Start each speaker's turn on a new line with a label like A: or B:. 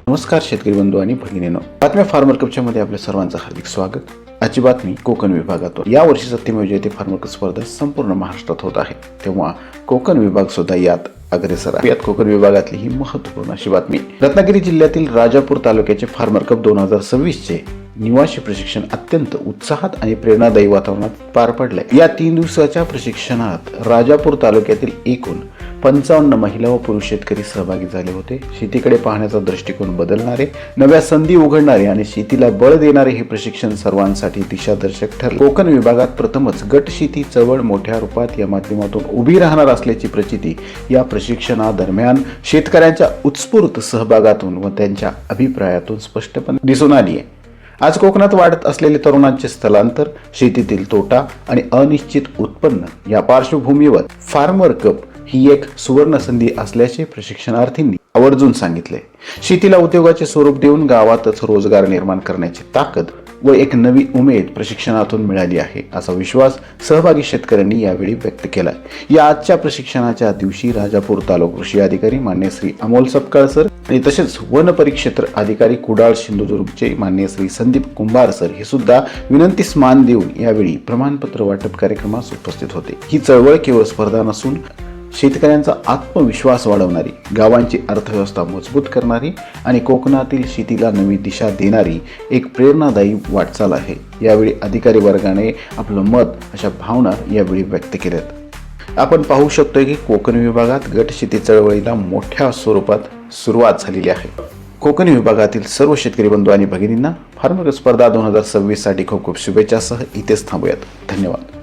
A: नमस्कार शेतकरी बंधू आणि भगिनींनो, बातम्या फार्मर कपच्या मध्ये आपल्या सर्वांचं हार्दिक स्वागत। आजची बातमी कोकण विभागातून। या वर्षी सत्यमेव जयते फार्मर कप स्पर्धा संपूर्ण महाराष्ट्रात होत आहे, तेव्हा कोकण विभाग सुद्धा यात अग्रेसर आहे। यात कोकण विभागातली ही महत्त्वपूर्ण अशी बातमी। रत्नागिरी जिल्ह्यातील राजापूर तालुक्याचे फार्मर कप 2026 चे निवासी प्रशिक्षण अत्यंत उत्साहात आणि प्रेरणादायी वातावरणात पार पडले। या 3 दिवसाच्या प्रशिक्षणात राजापूर तालुक्यातील एकूण 55 महिला व पुरुष शेतकरी सहभागी झाले होते। शेतीकडे पाहण्याचा दृष्टिकोन बदलणारे, नव्या संधी उघडणारे आणि शेतीला बळ देणारे हे प्रशिक्षण सर्वांसाठी दिशादर्शक ठरले। कोकण विभागात प्रथमच गट शेती चळवळ मोठ्या रूपात या माध्यमातून उभी राहणार असल्याची प्रचिती या प्रशिक्षणादरम्यान शेतकऱ्यांच्या उत्स्फूर्त सहभागातून व त्यांच्या अभिप्रायातून स्पष्टपणे दिसून आली आहे। आज कोकणात वाढत असलेले तरुणांचे स्थलांतर, शेतीतील तोटा आणि अनिश्चित उत्पन्न या पार्श्वभूमीवर फार्मर कप ही एक सुवर्ण संधी असल्याचे प्रशिक्षणार्थींनी आवर्जून सांगितले। शेतीला उद्योगाचे स्वरूप देऊन गावातच रोजगार निर्माण करण्याची ताकद व एक नवी उमेद प्रशिक्षणातून मिळाली आहे, असा विश्वास सहभागी शेतकऱ्यांनी यावेळी व्यक्त केला। या आजच्या प्रशिक्षणाच्या दिवशी राजापूर तालुका कृषी अधिकारी मान्य श्री अमोल सपकाळ सर आणि तसेच वन परिक्षेत्र अधिकारी कुडाळ सिंधुदुर्गचे मान्य श्री संदीप कुंभार सर हे सुद्धा विनंतीस मान देऊन यावेळी प्रमाणपत्र वाटप कार्यक्रमास उपस्थित होते। ही चळवळ केवळ स्पर्धा नसून शेतकऱ्यांचा आत्मविश्वास वाढवणारी, गावांची अर्थव्यवस्था मजबूत करणारी आणि कोकणातील शेतीला नवी दिशा देणारी एक प्रेरणादायी वाटचाल आहे। यावेळी अधिकारी वर्गाने आपलं मत अशा भावना यावेळी व्यक्त केल्यात। आपण पाहू शकतो की कोकण विभागात गट शेती चळवळीला मोठ्या स्वरूपात सुरुवात झालेली आहे। कोकण विभागातील सर्व शेतकरी बंधू आणि भगिनींना फार्मर स्पर्धा 2026 साठी खूप खूप शुभेच्छासह इथेच थांबूयात। धन्यवाद।